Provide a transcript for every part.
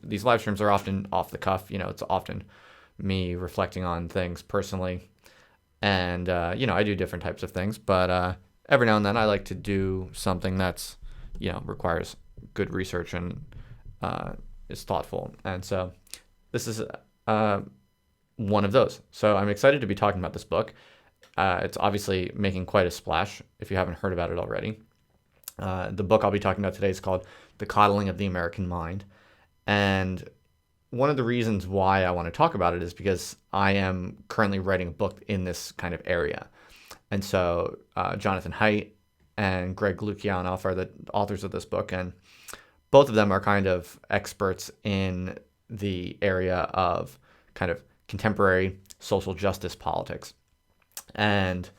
these live streams are often off the cuff. It's often me reflecting on things personally, and I do different types of things, but every now and then I like to do something that's requires good research and is thoughtful, and so this is one of those. So I'm excited to be talking about this book. It's obviously making quite a splash if you haven't heard about it already. The book I'll be talking about today is called The Coddling of the American Mind. And one of the reasons why I want to talk about it is because I am currently writing a book in this kind of area. And so Jonathan Haidt and Greg Lukianoff are the authors of this book. And both of them are kind of experts in the area of kind of contemporary social justice politics, and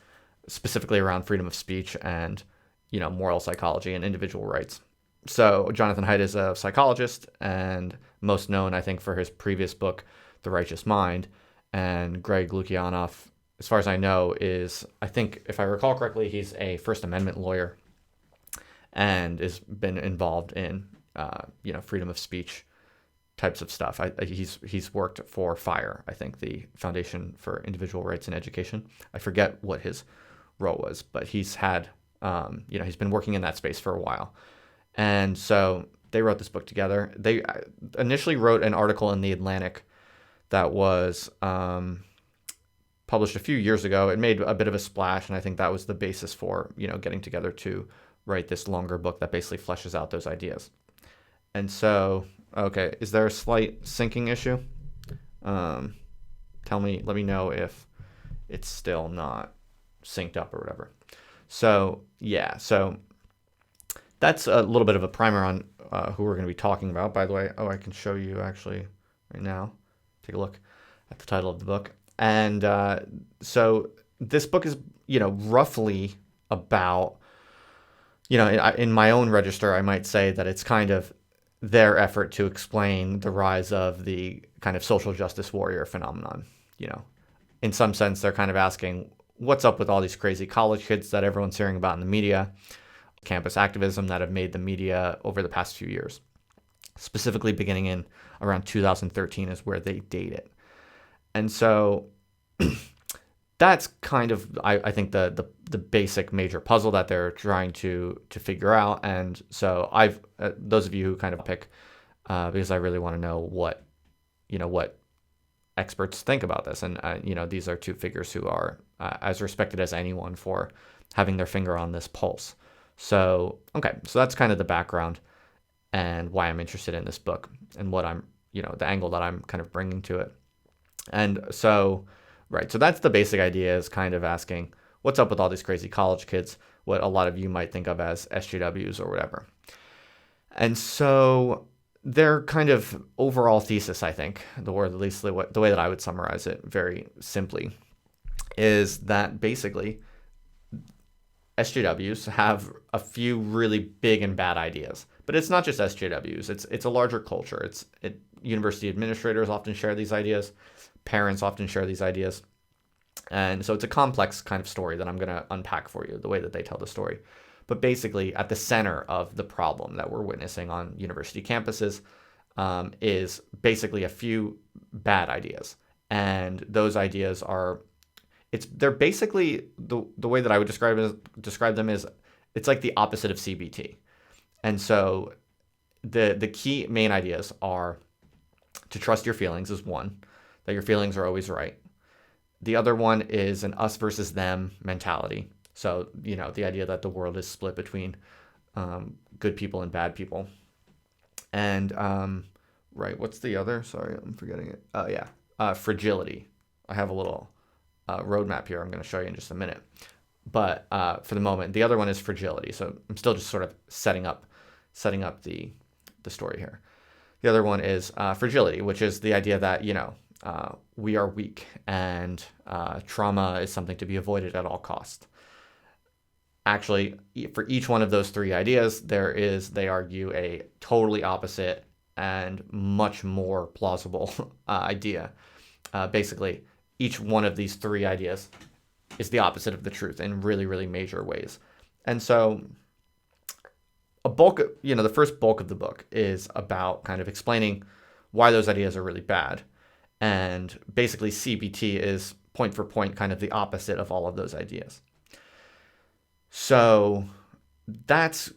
specifically around freedom of speech and moral psychology and individual rights. So Jonathan Haidt is a psychologist and most known, I think, for his previous book, The Righteous Mind. And Greg Lukianoff, as far as I know, is, I think, if I recall correctly, he's a First Amendment lawyer and has been involved in freedom of speech types of stuff. He's worked for FIRE, I think, the Foundation for Individual Rights in Education. I forget what his role was, but he's had, he's been working in that space for a while. And so they wrote this book together. They initially wrote an article in The Atlantic that was published a few years ago. It made a bit of a splash, and I think that was the basis for, getting together to write this longer book that basically fleshes out those ideas. And so, okay, is there a slight syncing issue? Let me know if it's still not synced up or whatever. So, yeah, so that's a little bit of a primer on who we're going to be talking about. By the way, I can show you actually right now. Take a look at the title of the book. And so this book is, roughly about, in my own register, I might say that it's kind of their effort to explain the rise of the kind of social justice warrior phenomenon. In some sense, they're kind of asking, what's up with all these crazy college kids that everyone's hearing about in the media, campus activism that have made the media over the past few years, specifically beginning in around 2013 is where they date it. And so that's kind of, I think, the basic major puzzle that they're trying to figure out. And so I've those of you who kind of pick, because I really want to know what experts think about this. And, these are two figures who are as respected as anyone for having their finger on this pulse. So, okay, so that's kind of the background and why I'm interested in this book and what I'm, the angle that I'm kind of bringing to it. And so, right, so that's the basic idea, is kind of asking, what's up with all these crazy college kids, what a lot of you might think of as SJWs or whatever. And so their kind of overall thesis, I think, or at least the way that I would summarize it very simply, is that basically SJWs have a few really big and bad ideas. But it's not just SJWs. It's a larger culture. University administrators often share these ideas. Parents often share these ideas. And so it's a complex kind of story that I'm going to unpack for you, the way that they tell the story. But basically, at the center of the problem that we're witnessing on university campuses is basically a few bad ideas. And those ideas they're basically, the way that I would describe them is, it's like the opposite of CBT. And so the key main ideas are to trust your feelings is one, that your feelings are always right. The other one is an us versus them mentality. So, the idea that the world is split between good people and bad people. And, right, what's the other? Sorry, I'm forgetting it. Oh, yeah, fragility. I have a little roadmap here I'm going to show you in just a minute. But for the moment, the other one is fragility. So I'm still just sort of setting up the story here. The other one is fragility, which is the idea that, we are weak and trauma is something to be avoided at all costs. Actually, for each one of those three ideas, they argue, a totally opposite and much more plausible idea. Basically, each one of these three ideas is the opposite of the truth in really, really major ways. And so the first bulk of the book is about kind of explaining why those ideas are really bad. And basically CBT is point for point kind of the opposite of all of those ideas. So that's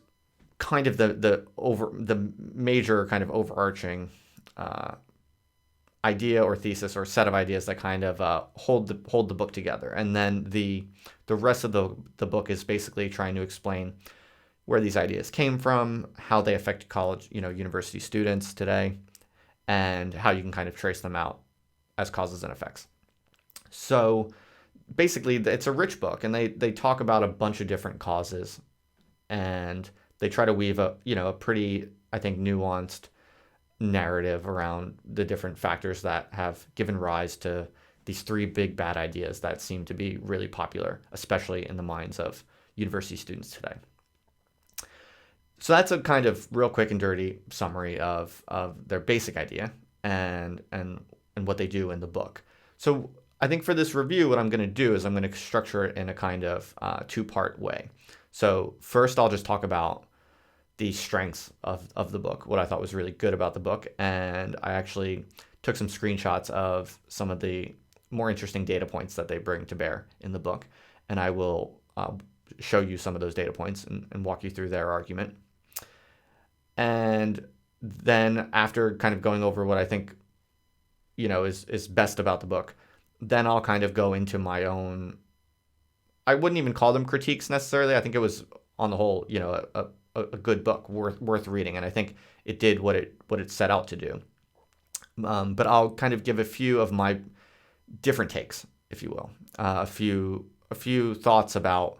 kind of the major kind of overarching idea or thesis or set of ideas that kind of hold the book together. And then the rest of the book is basically trying to explain where these ideas came from, how they affect college, university students today, and how you can kind of trace them out as causes and effects. So basically, it's a rich book, and they talk about a bunch of different causes, and they try to weave a pretty, I think, nuanced narrative around the different factors that have given rise to these three big bad ideas that seem to be really popular, especially in the minds of university students today. So that's a kind of real quick and dirty summary of their basic idea and what they do in the book. So I think for this review, what I'm going to do is I'm going to structure it in a kind of two-part way. So first, I'll just talk about the strengths of the book, what I thought was really good about the book. And I actually took some screenshots of some of the more interesting data points that they bring to bear in the book. And I will show you some of those data points and walk you through their argument. And then after kind of going over what I think, is best about the book, then I'll kind of go into my own, I wouldn't even call them critiques necessarily. I think it was on the whole, a good book worth reading. And I think it did what it set out to do. But I'll kind of give a few of my different takes, if you will, a few thoughts about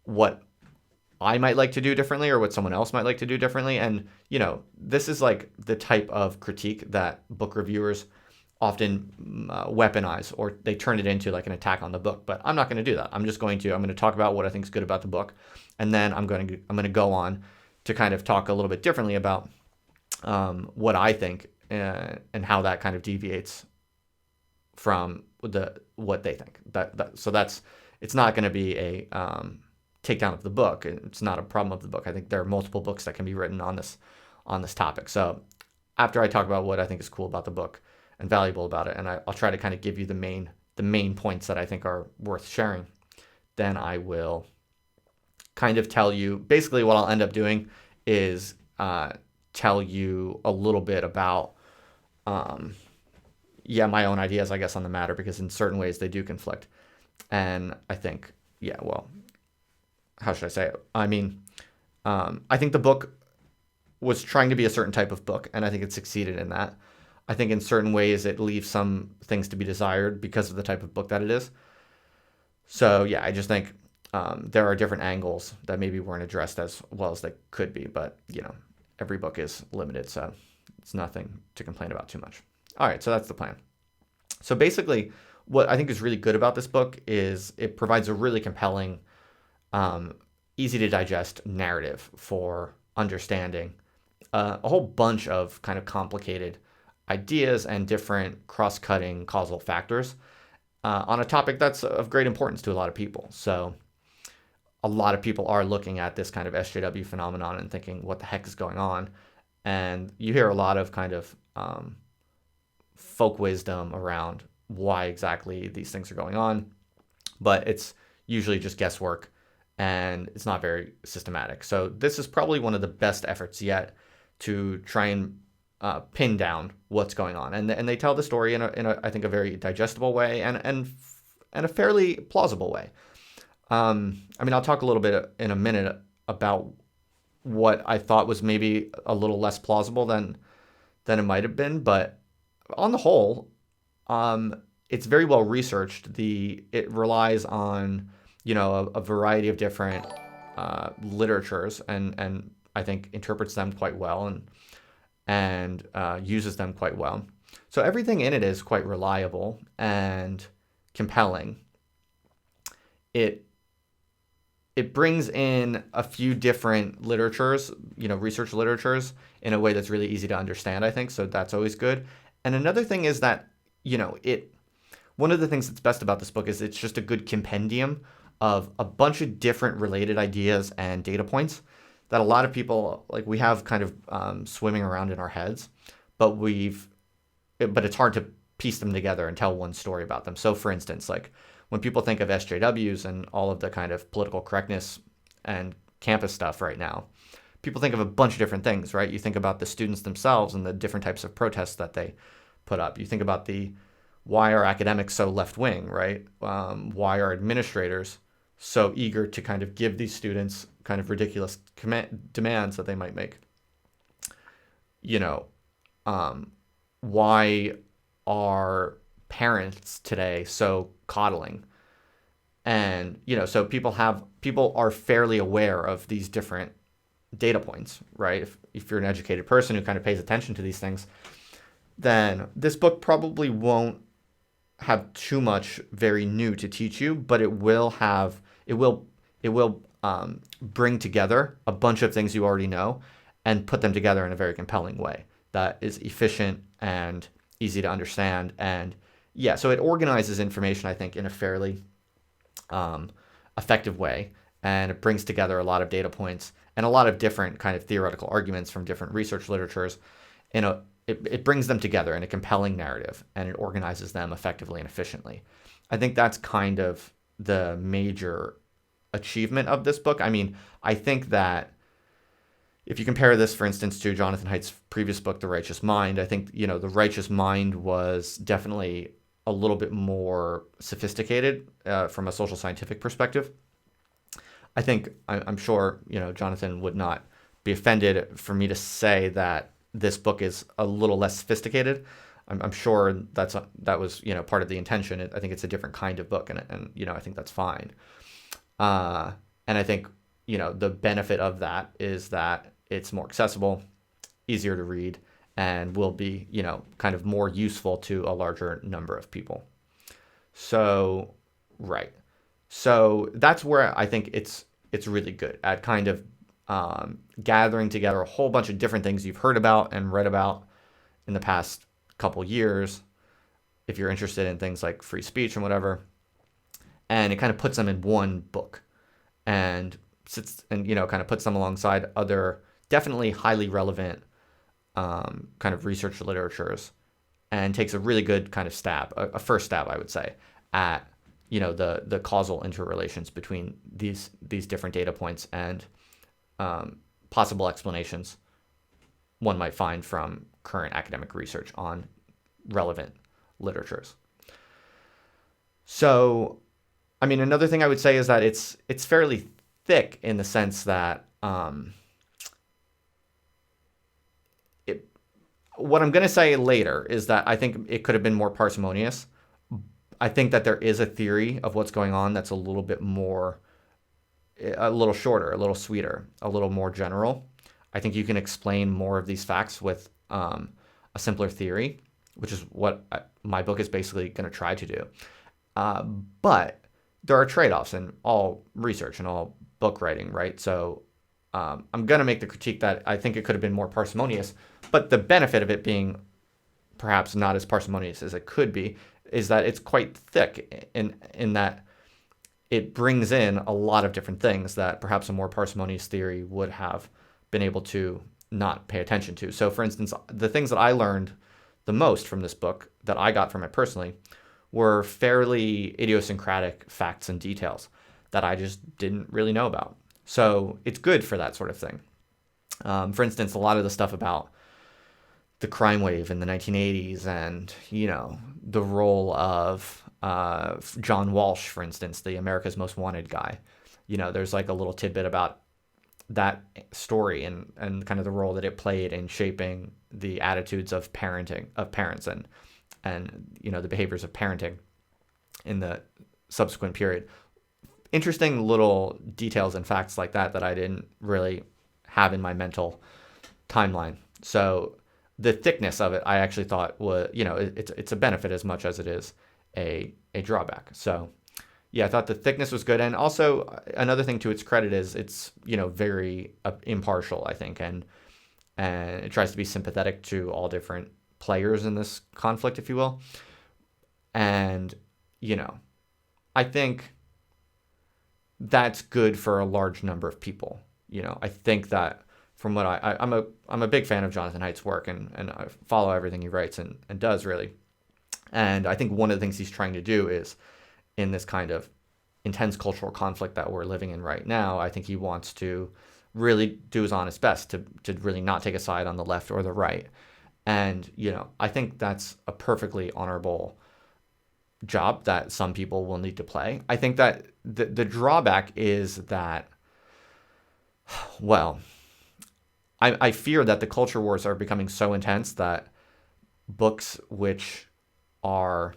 what I might like to do differently or what someone else might like to do differently. And, this is like the type of critique that book reviewers often weaponize, or they turn it into like an attack on the book. But I'm not going to do that. I'm going to talk about what I think is good about the book. And then I'm going to go on to kind of talk a little bit differently about what I think and how that kind of deviates from what they think. So it's not going to be a takedown of the book. It's not a problem of the book. I think there are multiple books that can be written on this topic. So after I talk about what I think is cool about the book and valuable about it, and I'll try to kind of give you the main points that I think are worth sharing, then I will kind of tell you, basically what I'll end up doing is tell you a little bit about my own ideas, I guess, on the matter, because in certain ways they do conflict. And I think, how should I say it? I mean, I think the book was trying to be a certain type of book, and I think it succeeded in that. I think in certain ways it leaves some things to be desired because of the type of book that it is. So I just think there are different angles that maybe weren't addressed as well as they could be, but every book is limited, so it's nothing to complain about too much. All right, so that's the plan. So basically, what I think is really good about this book is it provides a really compelling, easy to digest narrative for understanding a whole bunch of kind of complicated ideas and different cross-cutting causal factors on a topic that's of great importance to a lot of people. So a lot of people are looking at this kind of SJW phenomenon and thinking, what the heck is going on? And you hear a lot of kind of folk wisdom around why exactly these things are going on, but it's usually just guesswork and it's not very systematic. So this is probably one of the best efforts yet to try and pin down what's going on, and they tell the story in a I think a very digestible way and a fairly plausible way. I mean, I'll talk a little bit in a minute about what I thought was maybe a little less plausible than it might have been, but on the whole, it's very well researched. It relies on a variety of different literatures and I think interprets them quite well and uses them quite well. So everything in it is quite reliable and compelling. It brings in a few different literatures, research literatures, in a way that's really easy to understand, I think. So that's always good. And another thing is that, one of the things that's best about this book is it's just a good compendium of a bunch of different related ideas and data points that a lot of people, like, we have kind of swimming around in our heads, but it's hard to piece them together and tell one story about them. So for instance, like when people think of SJWs and all of the kind of political correctness and campus stuff right now, people think of a bunch of different things, right? You think about the students themselves and the different types of protests that they put up. You think about why are academics so left-wing, right? Why are administrators so eager to kind of give these students kind of ridiculous demands that they might make? Why are parents today so coddling? And, so people are fairly aware of these different data points, right? If you're an educated person who kind of pays attention to these things, then this book probably won't have too much very new to teach you, but it will bring together a bunch of things you already know and put them together in a very compelling way that is efficient and easy to understand. And yeah, so it organizes information, I think, in a fairly effective way, and it brings together a lot of data points and a lot of different kind of theoretical arguments from different research literatures. It brings them together in a compelling narrative, and it organizes them effectively and efficiently. I think that's kind of the major achievement of this book. I mean, I think that if you compare this, for instance, to Jonathan Haidt's previous book, The Righteous Mind, I think, The Righteous Mind was definitely a little bit more sophisticated from a social scientific perspective. I'm sure, Jonathan would not be offended for me to say that this book is a little less sophisticated. I'm sure that was, part of the intention. I think it's a different kind of book, and I think that's fine. And I think, the benefit of that is that it's more accessible, easier to read, and will be, kind of more useful to a larger number of people. So, right. So that's where I think it's really good at kind of gathering together a whole bunch of different things you've heard about and read about in the past couple years, if you're interested in things like free speech and whatever. And it kind of puts them in one book and kind of puts them alongside other definitely highly relevant kind of research literatures, and takes a really good kind of stab, a first stab, I would say, at the causal interrelations between these different data points and possible explanations one might find from current academic research on relevant literatures. So, I mean, another thing I would say is that it's fairly thick in the sense that what I'm going to say later is that I think it could have been more parsimonious. I think that there is a theory of what's going on that's a little shorter, a little sweeter, a little more general. I think you can explain more of these facts with a simpler theory, which is what my book is basically going to try to do. But there are trade-offs in all research and all book writing, right? So I'm going to make the critique that I think it could have been more parsimonious, but the benefit of it being perhaps not as parsimonious as it could be is that it's quite thick in that it brings in a lot of different things that perhaps a more parsimonious theory would have been able to not pay attention to. So for instance, the things that I learned the most from this book that I got from it personally were fairly idiosyncratic facts and details that I just didn't really know about. So it's good for that sort of thing. For instance, a lot of the stuff about the crime wave in the 1980s and, the role of John Walsh, for instance, the America's Most Wanted guy. There's like a little tidbit about that story and kind of the role that it played in shaping the attitudes of parents and the behaviors of parenting in the subsequent period. Interesting little details and facts like that I didn't really have in my mental timeline. So the thickness of it, I actually thought was, it's a benefit as much as it is a drawback. So yeah, I thought the thickness was good. And also another thing to its credit is it's, very impartial, I think. And it tries to be sympathetic to all different players in this conflict, if you will. And, I think that's good for a large number of people. I think that from what I'm a big fan of Jonathan Haidt's work, and I follow everything he writes and does really. And I think one of the things he's trying to do is, in this kind of intense cultural conflict that we're living in right now, I think he wants to really do his honest best to really not take a side on the left or the right. And, I think that's a perfectly honorable job that some people will need to play. I think that the drawback is that, well, I fear that the culture wars are becoming so intense that books which are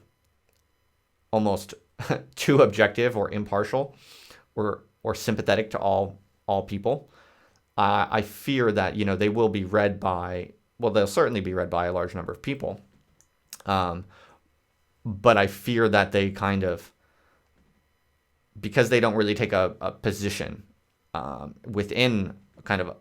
almost too objective or impartial or sympathetic to all people, I fear that they will be read by, well, they'll certainly be read by a large number of people, but I fear that they kind of, because they don't really take a position within kind of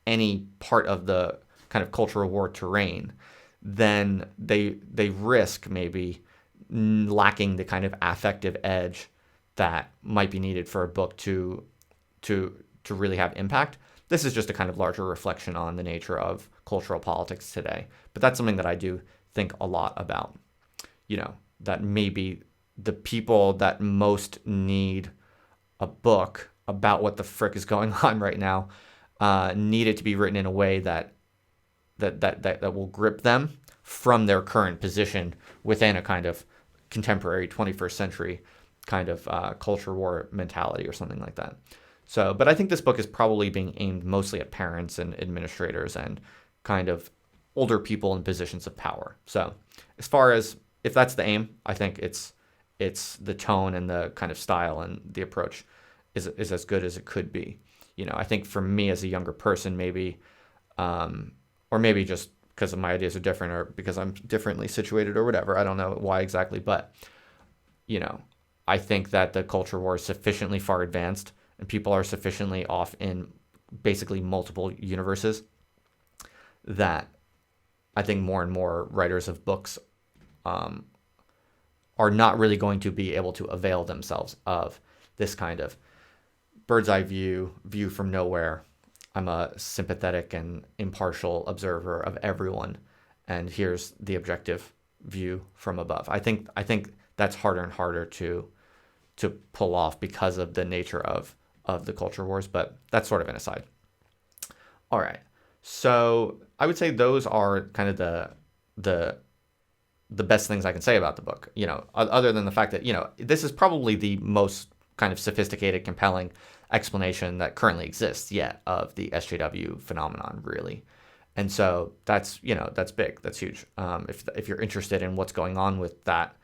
any part of the kind of cultural war terrain, then they risk maybe lacking the kind of affective edge that might be needed for a book to really have impact. This is just a kind of larger reflection on the nature of cultural politics today. But that's something that I do think a lot about. That maybe the people that most need a book about what the frick is going on right now need it to be written in a way that will grip them from their current position within a kind of contemporary 21st century kind of culture war mentality or something like that. So, but I think this book is probably being aimed mostly at parents and administrators and kind of older people in positions of power. So, as far as if that's the aim, I think it's the tone and the kind of style and the approach is as good as it could be. I think for me as a younger person, maybe, or maybe just because my ideas are different or because I'm differently situated or whatever. I don't know why exactly, but, I think that the culture war is sufficiently far advanced and people are sufficiently off in basically multiple universes that I think more and more writers of books are not really going to be able to avail themselves of this kind of bird's eye view from nowhere. I'm a sympathetic and impartial observer of everyone, and here's the objective view from above. I think that's harder and harder to pull off because of the nature of the culture wars, but that's sort of an aside. All right. So I would say those are kind of the best things I can say about the book, other than the fact that, this is probably the most kind of sophisticated, compelling explanation that currently exists yet of the SJW phenomenon, really. And so that's big, that's huge. If you're interested in what's going on with that,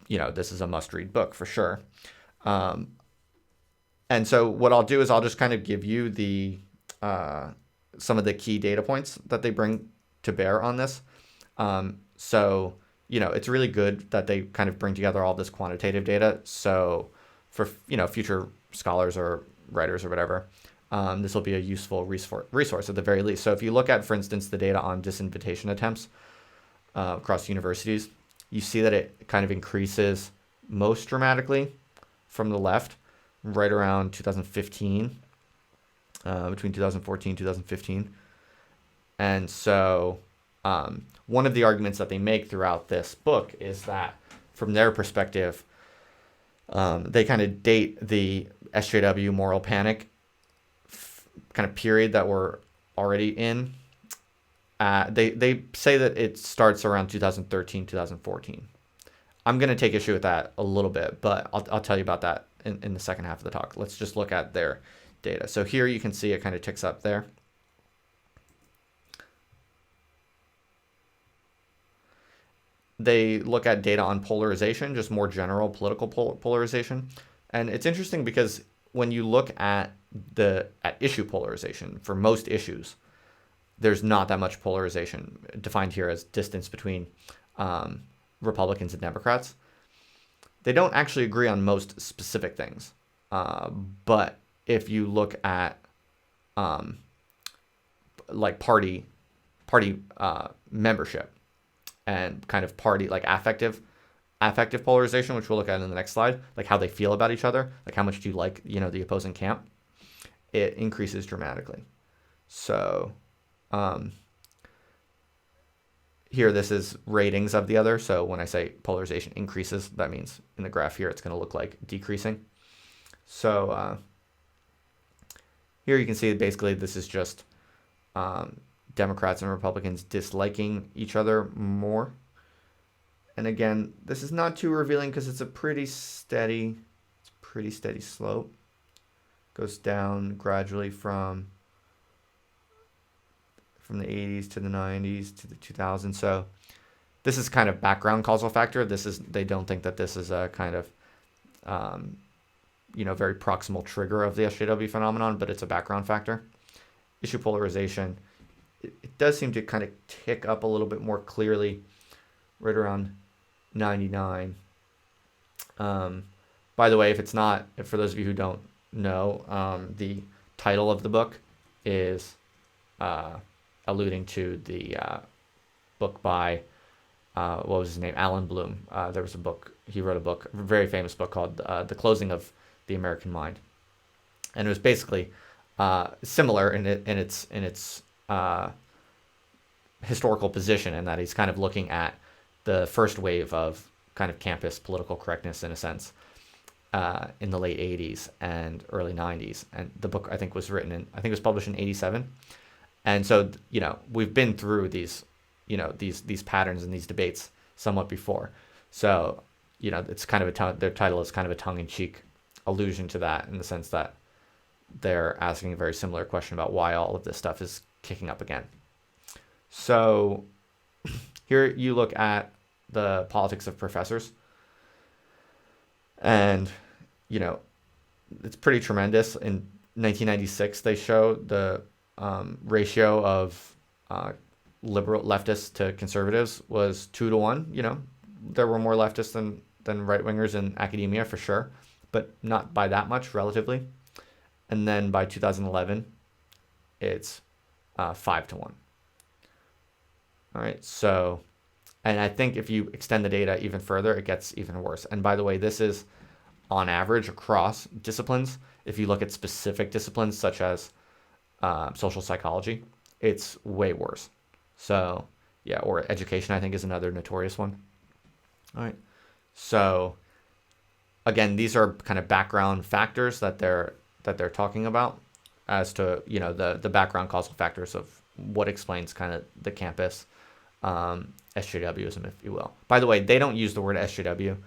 this is a must-read book for sure. And so what I'll do is I'll just kind of give you the some of the key data points that they bring to bear on this. So, it's really good that they kind of bring together all this quantitative data. So for, future scholars or writers or whatever, this will be a useful resource at the very least. So if you look at, for instance, the data on disinvitation attempts across universities, you see that it kind of increases most dramatically from the left right around 2015, between 2014 and 2015. And so one of the arguments that they make throughout this book is that from their perspective, they kind of date the SJW moral panic kind of period that we're already in. They say that it starts around 2013, 2014. I'm going to take issue with that a little bit, but I'll tell you about that in the second half of the talk. Let's just look at their data. So here you can see it kind of ticks up there. They look at data on polarization, just more general political polarization. And it's interesting because when you look at issue polarization for most issues, there's not that much polarization, defined here as distance between Republicans and Democrats. They don't actually agree on most specific things. But if you look at like party membership and kind of party like affective polarization, which we'll look at in the next slide, like how they feel about each other, like how much do you like, the opposing camp. it increases dramatically. So here, this is ratings of the other. So when I say polarization increases, that means in the graph here, it's going to look like decreasing. So here you can see basically this is just Democrats and Republicans disliking each other more. And again, this is not too revealing because it's a pretty steady slope. Goes down gradually from the 80s to the 90s to the 2000s. So this is kind of background causal factor. They don't think that this is a kind of very proximal trigger of the SJW phenomenon, but it's a background factor. Issue polarization, it does seem to kind of tick up a little bit more clearly right around 99. By the way, for those of you who don't know, the title of the book is alluding to the book by, what was his name? Alan Bloom. There was a book, he wrote a book, a very famous book called The Closing of the American Mind. And it was basically similar in its historical position, in that he's kind of looking at the first wave of kind of campus political correctness, in a sense, in the late 80s and early 90s. And the book, I think, was published in 87. And so, we've been through these patterns and these debates somewhat before. So, it's kind of their title is kind of a tongue-in-cheek allusion to that, in the sense that they're asking a very similar question about why all of this stuff is kicking up again. So here you look at the politics of professors, and it's pretty tremendous. In 1996, they show the ratio of liberal leftists to conservatives was 2-to-1. There were more leftists than right-wingers in academia, for sure, but not by that much relatively. And then by 2011, it's 5-to-1. All right, so, and I think if you extend the data even further, it gets even worse. And by the way, this is on average across disciplines. If you look at specific disciplines such as social psychology, it's way worse. So yeah, or education, I think, is another notorious one. All right, so again, these are kind of background factors that they're talking about as to the background causal factors of what explains kind of the campus SJWism, if you will. By the way, they don't use the word SJW.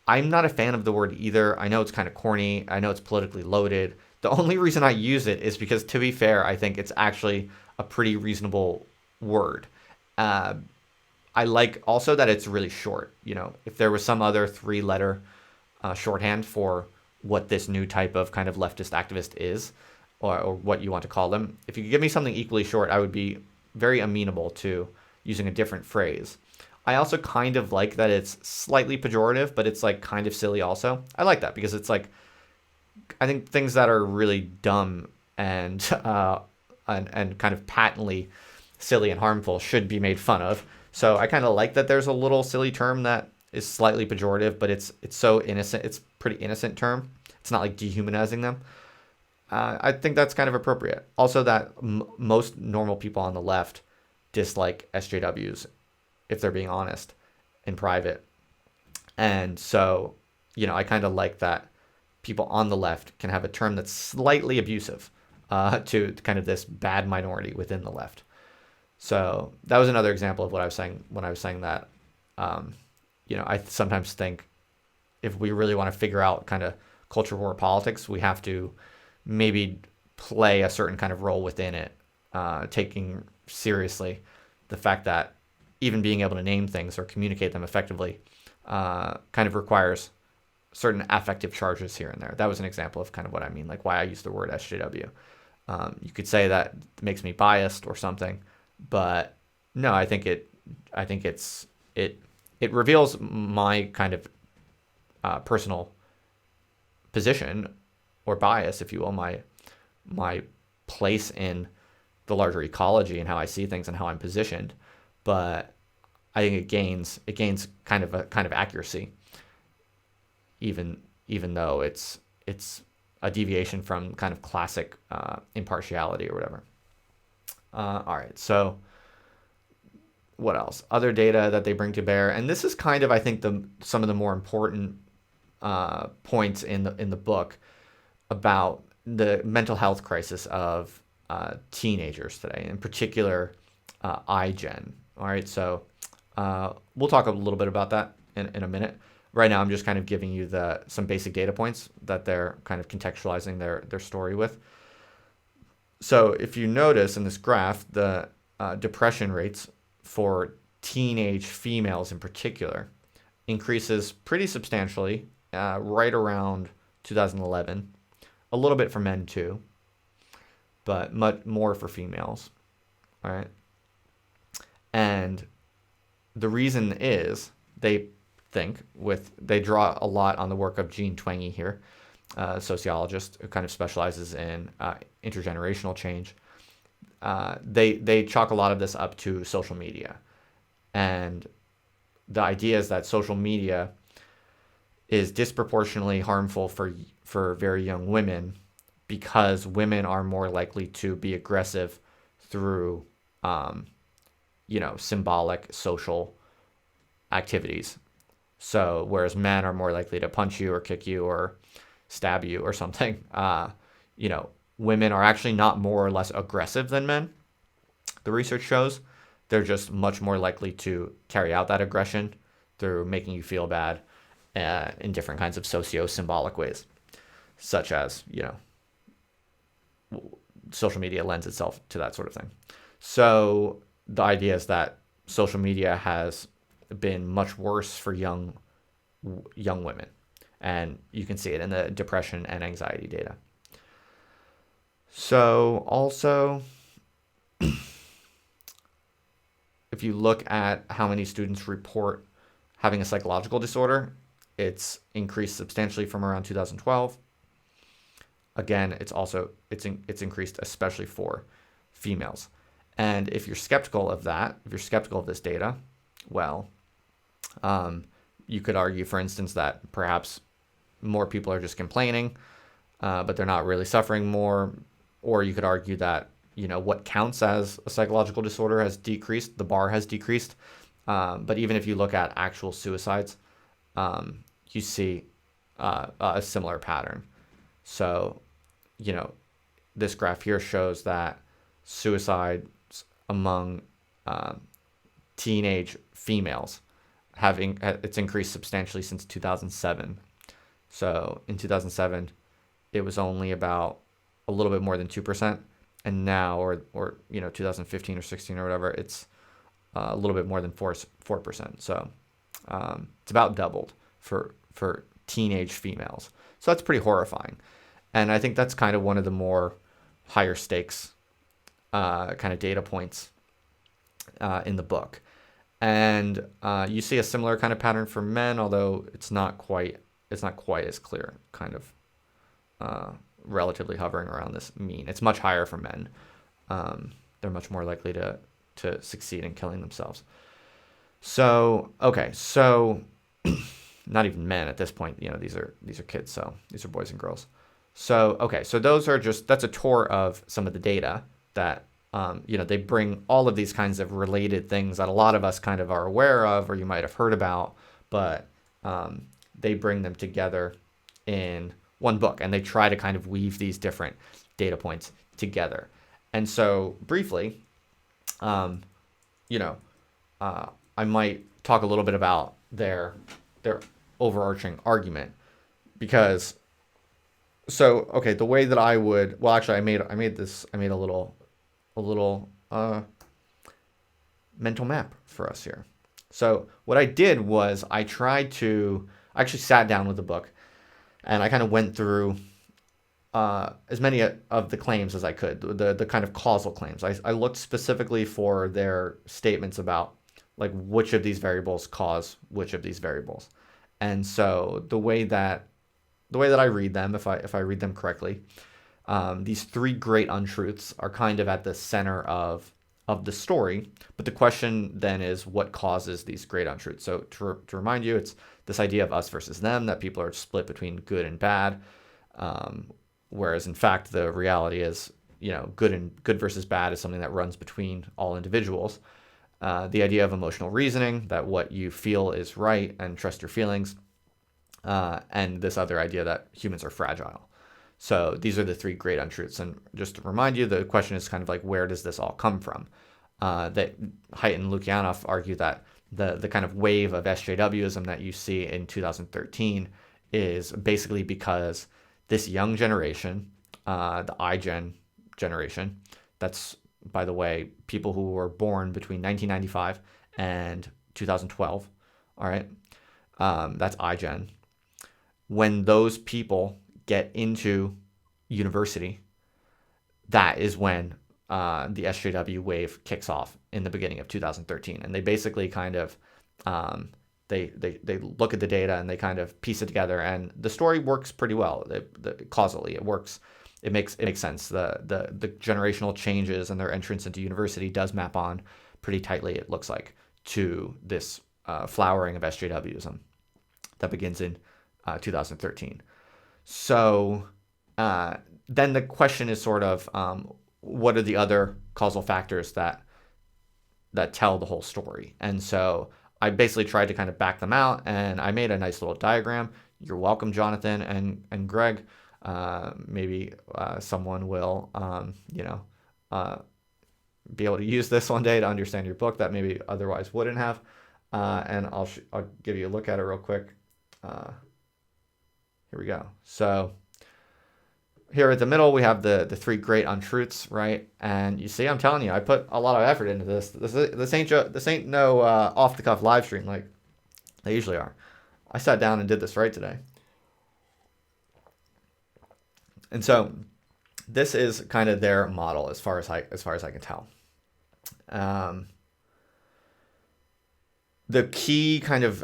I'm not a fan of the word either. I know it's kind of corny. I know it's politically loaded. The only reason I use it is because, to be fair, I think it's actually a pretty reasonable word. I like also that it's really short. If there was some other 3-letter shorthand for what this new type of kind of leftist activist is, or what you want to call them, if you could give me something equally short, I would be very amenable to using a different phrase. I also kind of like that it's slightly pejorative, but it's like kind of silly also. I like that because it's like, I think things that are really dumb and kind of patently silly and harmful should be made fun of. So I kind of like that there's a little silly term that is slightly pejorative, but it's so innocent. It's a pretty innocent term. It's not like dehumanizing them. I think that's kind of appropriate. Also, that most normal people on the left dislike SJWs, if they're being honest, in private. And so, I kind of like that people on the left can have a term that's slightly abusive to kind of this bad minority within the left. So that was another example of what I was saying when I was saying that. I sometimes think if we really want to figure out kind of culture war politics, we have to maybe play a certain kind of role within it, taking seriously the fact that even being able to name things or communicate them effectively kind of requires certain affective charges here and there. That was an example of kind of what I mean, like why I use the word SJW. You could say that makes me biased or something, but no, I think it reveals my kind of personal position or bias, if you will, my place in the larger ecology and how I see things and how I'm positioned. But I think it gains kind of accuracy, even though it's a deviation from kind of classic impartiality or whatever. All right, so what else? Other data that they bring to bear, and this is kind of, I think, some of the more important points in the book about the mental health crisis of teenagers today, in particular iGen. All right, so we'll talk a little bit about that in a minute. Right now, I'm just kind of giving you some basic data points that they're kind of contextualizing their story with. So if you notice in this graph, the depression rates for teenage females in particular increases pretty substantially right around 2011. A little bit for men too, but much more for females. All right. And the reason is they draw a lot on the work of Jean Twenge here, a sociologist who kind of specializes in intergenerational change. They chalk a lot of this up to social media. And the idea is that social media is disproportionately harmful for very young women because women are more likely to be aggressive through, symbolic social activities. So whereas men are more likely to punch you or kick you or stab you or something, women are actually not more or less aggressive than men. The research shows they're just much more likely to carry out that aggression through making you feel bad in different kinds of socio-symbolic ways, such as, social media lends itself to that sort of thing. So the idea is that social media has been much worse for young women, and you can see it in the depression and anxiety data. So also, if you look at how many students report having a psychological disorder, it's increased substantially from around 2012. Again, it's increased especially for females. And if you're skeptical of that, if you're skeptical of this data, well, you could argue, for instance, that perhaps more people are just complaining, but they're not really suffering more. Or you could argue that, what counts as a psychological disorder has decreased, the bar has decreased. But even if you look at actual suicides, you see a similar pattern. So, this graph here shows that suicides among teenage females it's increased substantially since 2007. So in 2007, it was only about a little bit more than 2%, and now, or 2015 or 16 or whatever, it's a little bit more than 4%. So it's about doubled for teenage females. So that's pretty horrifying, and I think that's kind of one of the more higher stakes kind of data points in the book. And you see a similar kind of pattern for men, although it's not quite as clear, kind of relatively hovering around this mean. It's much higher for men. They're much more likely to succeed in killing themselves. So not even men at this point, these are kids, so these are boys and girls. So that's a tour of some of the data that they bring all of these kinds of related things that a lot of us kind of are aware of, or you might have heard about, but they bring them together in one book, and they try to kind of weave these different data points together. And so briefly, I might talk a little bit about their overarching argument, because the way that I would, well, actually I made a little mental map for us here. So what I did was I actually sat down with the book, and I kind of went through as many of the claims as I could, the kind of causal claims. I looked specifically for their statements about like which of these variables cause which of these variables. And so the way that I read them, if I read them correctly, these three great untruths are kind of at the center of the story. But the question then is, what causes these great untruths? So to remind you, it's this idea of us versus them, that people are split between good and bad. whereas in fact the reality is, good versus bad is something that runs between all individuals. The idea of emotional reasoning, that what you feel is right and trust your feelings, and this other idea that humans are fragile. So these are the three great untruths. And just to remind you, the question is kind of like, where does this all come from? That Haidt and Lukianoff argue that the kind of wave of SJWism that you see in 2013 is basically because this young generation, the iGen generation, that's, by the way, people who were born between 1995 and 2012, all right? That's iGen. When those people get into university, that is when the SJW wave kicks off in the beginning of 2013. And they basically kind of, they look at the data and they kind of piece it together. And the story works pretty well. Causally, it works. It makes sense. The generational changes and their entrance into university does map on pretty tightly, it looks like, to this flowering of SJWism that begins in 2013. So then the question is sort of, what are the other causal factors that tell the whole story? And so I basically tried to kind of back them out, and I made a nice little diagram. You're welcome, Jonathan and Greg. Maybe someone will, be able to use this one day to understand your book that maybe otherwise wouldn't have. And I'll give you a look at it real quick. Here we go. So here at the middle, we have the three great untruths, right? And you see, I'm telling you, I put a lot of effort into this. This ain't no off the cuff live stream like they usually are. I sat down and did this right today. And so this is kind of their model as far as I can tell. The key kind of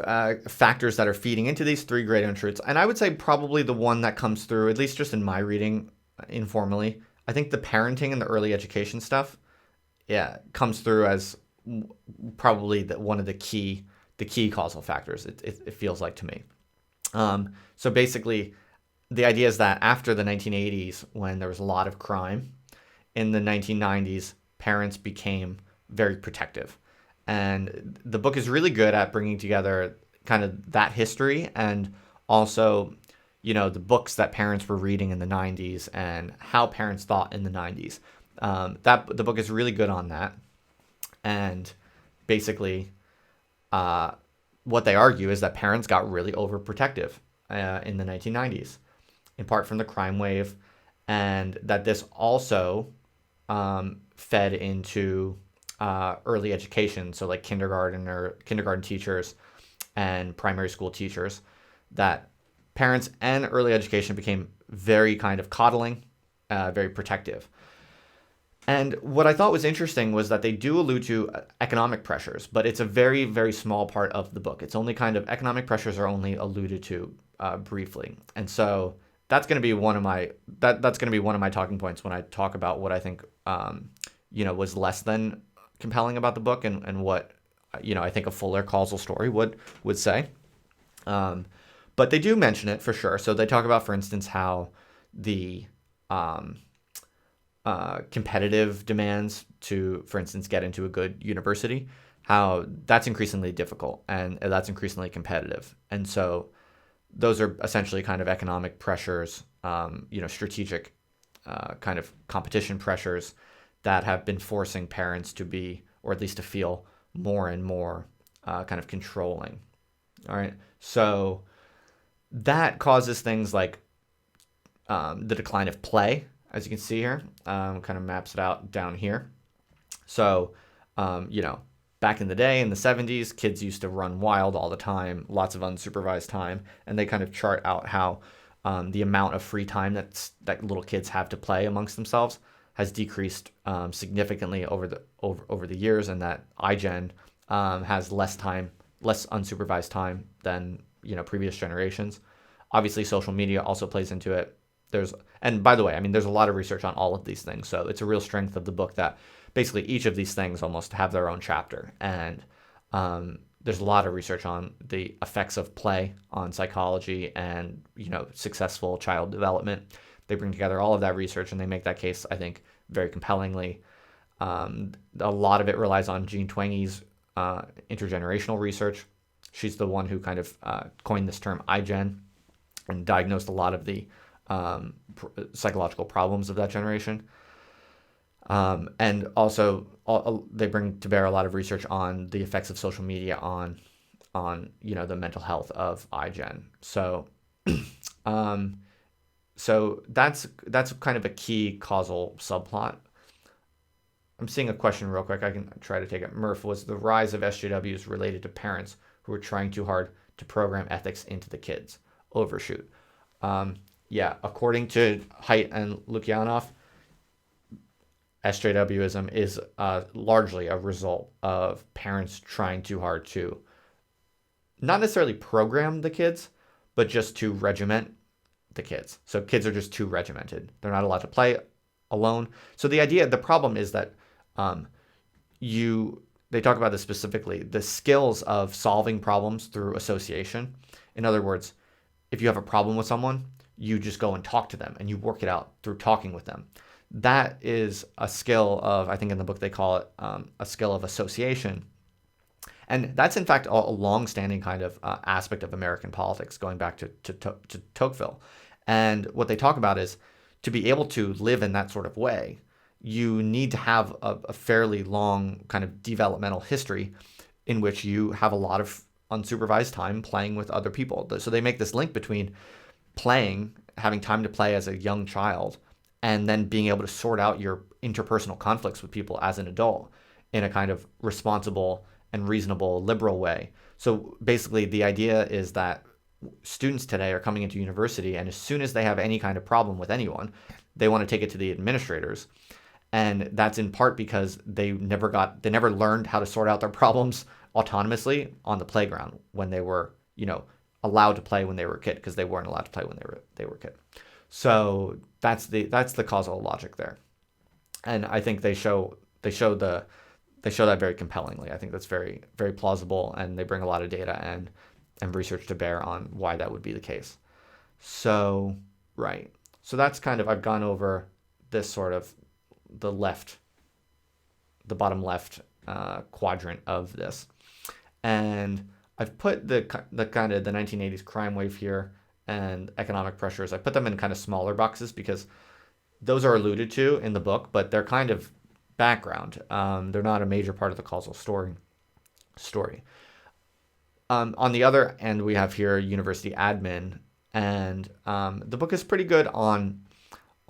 factors that are feeding into these three great untruths, and I would say probably the one that comes through, at least just in my reading informally, I think the parenting and the early education stuff, comes through as probably one of the key causal factors, it feels like to me. So basically, the idea is that after the 1980s, when there was a lot of crime, in the 1990s, parents became very protective. And the book is really good at bringing together kind of that history and also, the books that parents were reading in the 90s and how parents thought in the 90s. The book is really good on that. And basically, what they argue is that parents got really overprotective in the 1990s, in part from the crime wave, and that this also fed into early education, so like kindergarten teachers and primary school teachers, that parents and early education became very kind of coddling, very protective. And what I thought was interesting was that they do allude to economic pressures, but it's a very, very small part of the book. It's only kind of, economic pressures are only alluded to briefly. And so that's going to be one of my talking points when I talk about what I think was less than compelling about the book and what I think a fuller causal story would say. But they do mention it for sure. So they talk about, for instance, how the competitive demands to, for instance, get into a good university, how that's increasingly difficult and that's increasingly competitive. And so those are essentially kind of economic pressures, strategic kind of competition pressures that have been forcing parents to be, or at least to feel, more and more kind of controlling. All right. So that causes things like the decline of play, as you can see here, kind of maps it out down here. So, back in the day, in the 70s, kids used to run wild all the time, lots of unsupervised time, and they kind of chart out how the amount of free time that little kids have to play amongst themselves has decreased significantly over the years, and that iGen has less unsupervised time than previous generations. Obviously, social media also plays into it. And by the way, there's a lot of research on all of these things, so it's a real strength of the book that basically each of these things almost have their own chapter, and there's a lot of research on the effects of play on psychology and successful child development. They bring together all of that research and they make that case, I think, very compellingly. A lot of it relies on Jean Twenge's intergenerational research. She's the one who kind of coined this term iGen and diagnosed a lot of the psychological problems of that generation. And also, they bring to bear a lot of research on the effects of social media on the mental health of iGen. So, so that's kind of a key causal subplot. I'm seeing a question real quick. I can try to take it. Murph, was the rise of SJWs related to parents who were trying too hard to program ethics into the kids? Overshoot. Yeah, according to Haidt and Lukianoff, SJWism is largely a result of parents trying too hard to not necessarily program the kids, but just to regiment the kids. So kids are just too regimented. They're not allowed to play alone. So the problem is that they talk about this specifically, the skills of solving problems through association. In other words, if you have a problem with someone, you just go and talk to them and you work it out through talking with them. That is a skill of, I think in the book they call it a skill of association. And that's in fact a long-standing kind of aspect of American politics, going back to Tocqueville. And what they talk about is to be able to live in that sort of way, you need to have a fairly long kind of developmental history in which you have a lot of unsupervised time playing with other people. So they make this link between playing, having time to play as a young child, and then being able to sort out your interpersonal conflicts with people as an adult in a kind of responsible and reasonable liberal way. So basically the idea is that students today are coming into university, and as soon as they have any kind of problem with anyone, they want to take it to the administrators. And that's in part because they never learned how to sort out their problems autonomously on the playground when they were, allowed to play when they were a kid, because they weren't allowed to play when they were a kid. So that's the causal logic there. And I think they show that very compellingly. I think that's very, very plausible, and they bring a lot of data and research to bear on why that would be the case. So, right. So that's kind of, I've gone over this sort of the bottom left quadrant of this. And I've put the kind of the 1980s crime wave here and economic pressures. I put them in kind of smaller boxes because those are alluded to in the book, but they're kind of background. They're not a major part of the causal story. On the other end, we have here university admin, and the book is pretty good on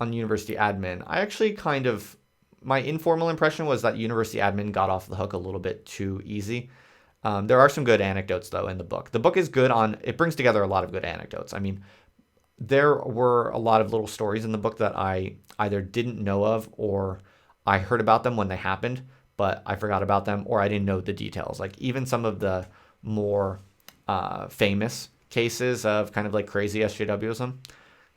university admin. I actually my informal impression was that university admin got off the hook a little bit too easy. There are some good anecdotes, though, in the book. The book is good it brings together a lot of good anecdotes. I mean, there were a lot of little stories in the book that I either didn't know of, or I heard about them when they happened, but I forgot about them, or I didn't know the details. Like even some of the more famous cases of kind of like crazy SJWism,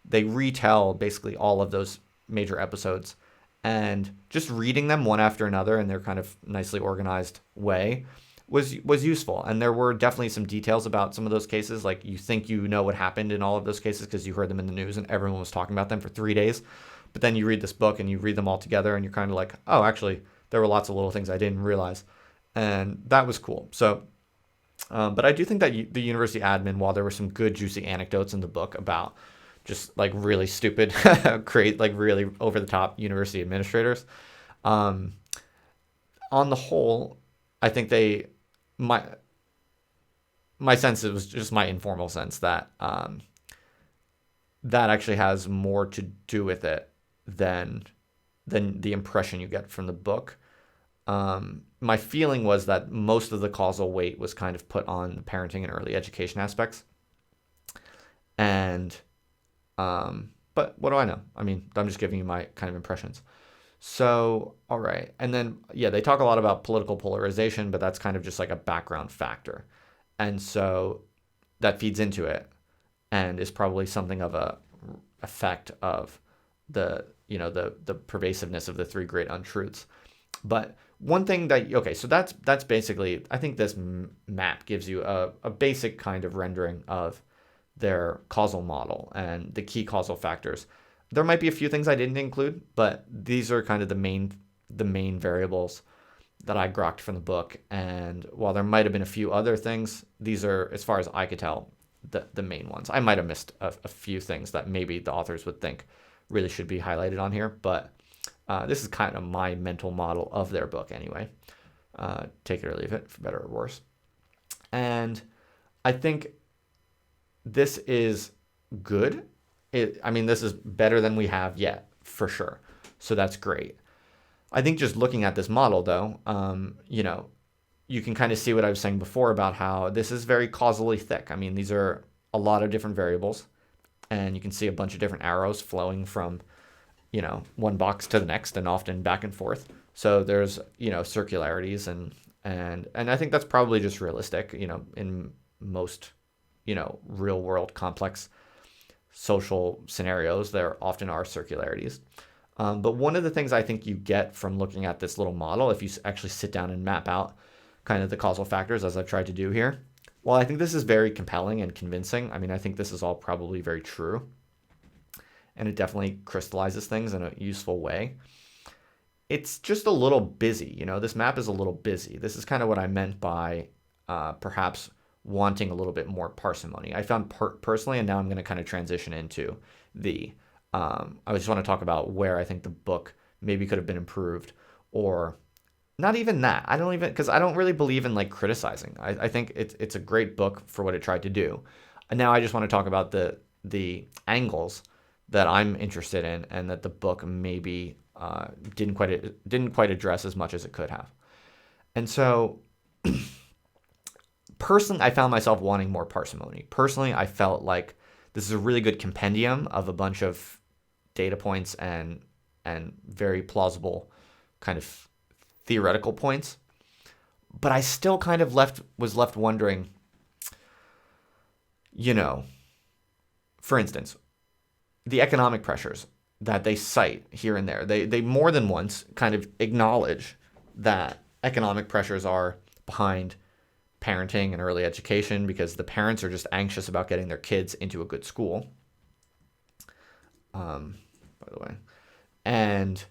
they retell basically all of those major episodes, and just reading them one after another in their kind of nicely organized way was useful. And there were definitely some details about some of those cases. Like you think you know what happened in all of those cases because you heard them in the news and everyone was talking about them for 3 days. But then you read this book and you read them all together and you're kind of like, oh, actually, there were lots of little things I didn't realize. And that was cool. So, but I do think that the university admin, while there were some good juicy anecdotes in the book about just like really stupid, really over the top university administrators, on the whole, I think my sense, it was just my informal sense that that actually has more to do with it than the impression you get from the book. My feeling was that most of the causal weight was kind of put on the parenting and early education aspects. And but what do I know? I mean, I'm just giving you my kind of impressions. So, all right. And then, yeah, they talk a lot about political polarization, but that's kind of just like a background factor. And so that feeds into it and is probably something of a effect of the pervasiveness of the three great untruths. But one thing so that's basically, I think this map gives you a basic kind of rendering of their causal model and the key causal factors. There might be a few things I didn't include, but these are kind of the main variables that I grokked from the book. And while there might have been a few other things, these are, as far as I could tell, the main ones. I might have missed a few things that maybe the authors would think really should be highlighted on here, but this is kind of my mental model of their book anyway. Take it or leave it, for better or worse. And I think this is good. This is better than we have yet, for sure. So that's great. I think just looking at this model, though, you can kind of see what I was saying before about how this is very causally thick. These are a lot of different variables, and you can see a bunch of different arrows flowing from, one box to the next, and often back and forth. So there's, circularities, and I think that's probably just realistic, in most, real world complex social scenarios, there often are circularities. But one of the things I think you get from looking at this little model, if you actually sit down and map out kind of the causal factors, as I've tried to do here, while I think this is very compelling and convincing, I think this is all probably very true, and it definitely crystallizes things in a useful way. It's just a little busy, this map is a little busy. This is kind of what I meant by perhaps wanting a little bit more parsimony. I found personally, and now I'm going to kind of transition into I just want to talk about where I think the book maybe could have been improved, or not even that. Because I don't really believe in criticizing. I think it's a great book for what it tried to do. And now I just want to talk about the angles that I'm interested in, and that the book maybe didn't quite address as much as it could have. And so personally, I found myself wanting more parsimony. Personally, I felt like this is a really good compendium of a bunch of data points and very plausible kind of theoretical points. But I still kind of was left wondering, for instance, the economic pressures that they cite here and there. They more than once kind of acknowledge that economic pressures are behind parenting and early education, because the parents are just anxious about getting their kids into a good school. By the way, and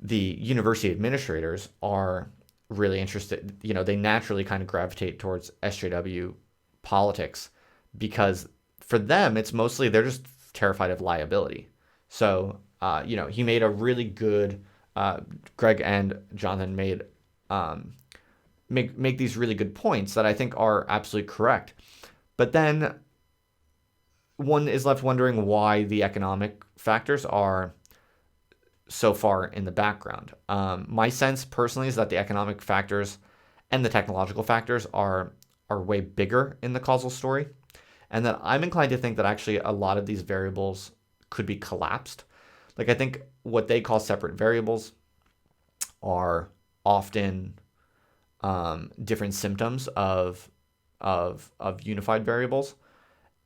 the university administrators are really interested. They naturally kind of gravitate towards SJW politics, because for them it's mostly they're just terrified of liability. So he made a really good. Greg and Jonathan made. Make these really good points that I think are absolutely correct. But then one is left wondering why the economic factors are so far in the background. My sense personally is that the economic factors and the technological factors are way bigger in the causal story, and that I'm inclined to think that actually a lot of these variables could be collapsed. I think what they call separate variables are often different symptoms of unified variables,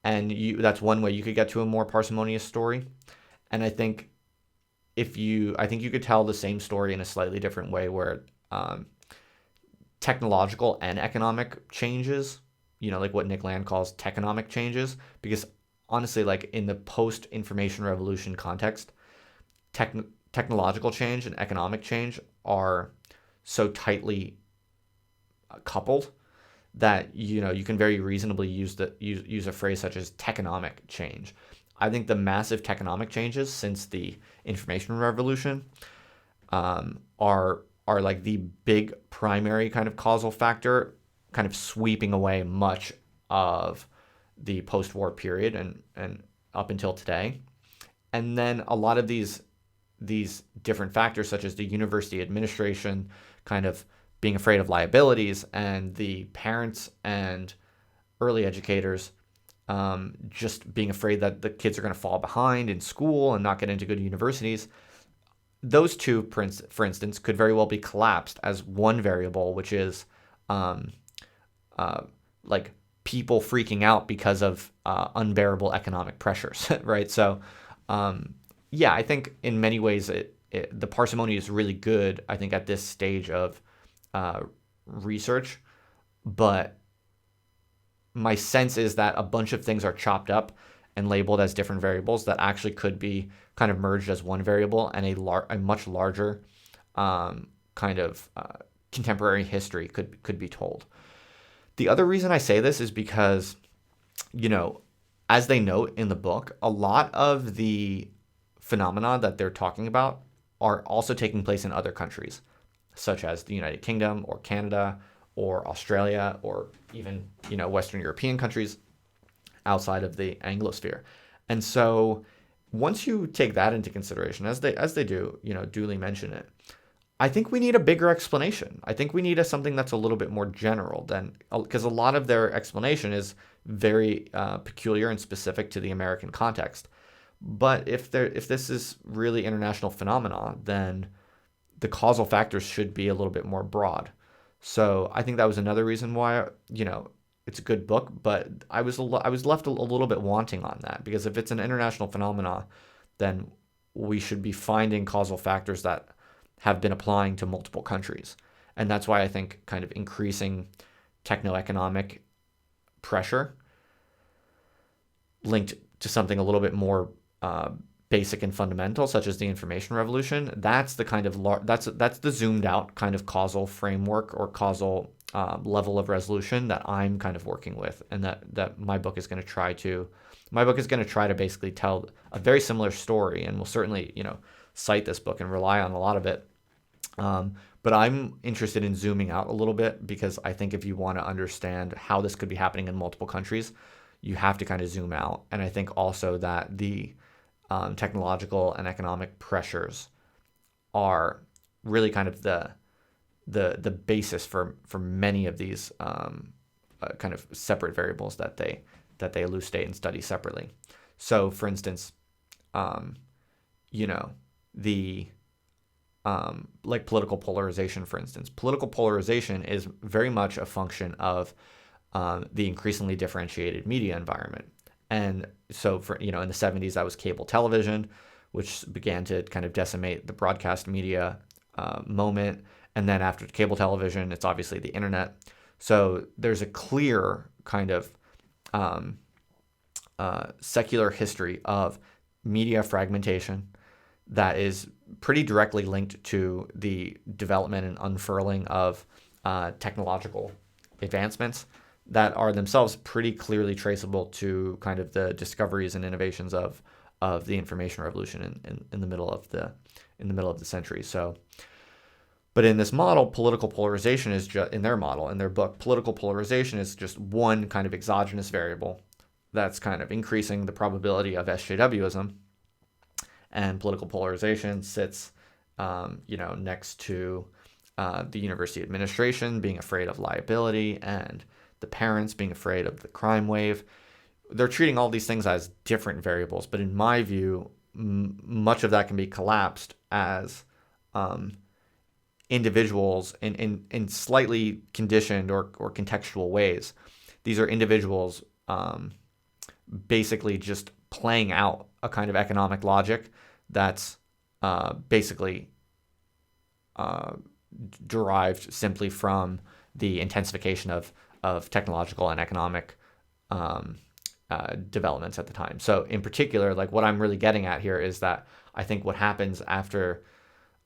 and that's one way you could get to a more parsimonious story. And I think you could tell the same story in a slightly different way, where technological and economic changes, what Nick Land calls techonomic changes, because honestly, in the post-information revolution context, technological change and economic change are so tightly coupled that you can very reasonably use a phrase such as techonomic change. I think the massive techonomic changes since the information revolution are the big primary kind of causal factor, kind of sweeping away much of the post-war period and up until today. And then a lot of these different factors, such as the university administration kind of being afraid of liabilities, and the parents and early educators just being afraid that the kids are going to fall behind in school and not get into good universities. Those two, for instance, could very well be collapsed as one variable, which is people freaking out because of unbearable economic pressures, right? So, I think in many ways the parsimony is really good, I think, at this stage of research, but my sense is that a bunch of things are chopped up, and labeled as different variables that actually could be kind of merged as one variable, and a much larger kind of contemporary history could be told. The other reason I say this is because, as they note in the book, a lot of the phenomena that they're talking about are also taking place in other countries, such as the United Kingdom or Canada or Australia or even, Western European countries outside of the Anglosphere. And so once you take that into consideration, as they do, duly mention it, I think we need a bigger explanation. I think we need something that's a little bit more general because a lot of their explanation is very peculiar and specific to the American context. But if this is really international phenomena, then the causal factors should be a little bit more broad. So I think that was another reason why, it's a good book, but I was left a little bit wanting on that, because if it's an international phenomena, then we should be finding causal factors that have been applying to multiple countries. And that's why I think kind of increasing techno-economic pressure linked to something a little bit more basic and fundamental, such as the information revolution, that's the kind of that's the zoomed out kind of causal framework or causal level of resolution that I'm kind of working with, and that my book is going to try to basically tell a very similar story, and we'll certainly cite this book and rely on a lot of it. But I'm interested in zooming out a little bit, because I think if you want to understand how this could be happening in multiple countries, you have to kind of zoom out. And I think also that the technological and economic pressures are really kind of the basis for many of these kind of separate variables that they elucidate and study separately. So, for instance, the like political polarization, for instance. Political polarization is very much a function of the increasingly differentiated media environment. And so in the 70s, that was cable television, which began to kind of decimate the broadcast media moment. And then after cable television, it's obviously the internet. So there's a clear kind of secular history of media fragmentation that is pretty directly linked to the development and unfurling of technological advancements that are themselves pretty clearly traceable to kind of the discoveries and innovations of the information revolution in the middle of the century. So, but in this model, political polarization is just in their book, political polarization is just one kind of exogenous variable that's kind of increasing the probability of SJWism. And political polarization sits, next to the university administration being afraid of liability and the parents being afraid of the crime wave. They're treating all these things as different variables, but in my view, much of that can be collapsed as individuals in slightly conditioned or contextual ways. These are individuals basically just playing out a kind of economic logic that's basically derived simply from the intensification of technological and economic developments at the time. So in particular, like what I'm really getting at here is that I think what happens after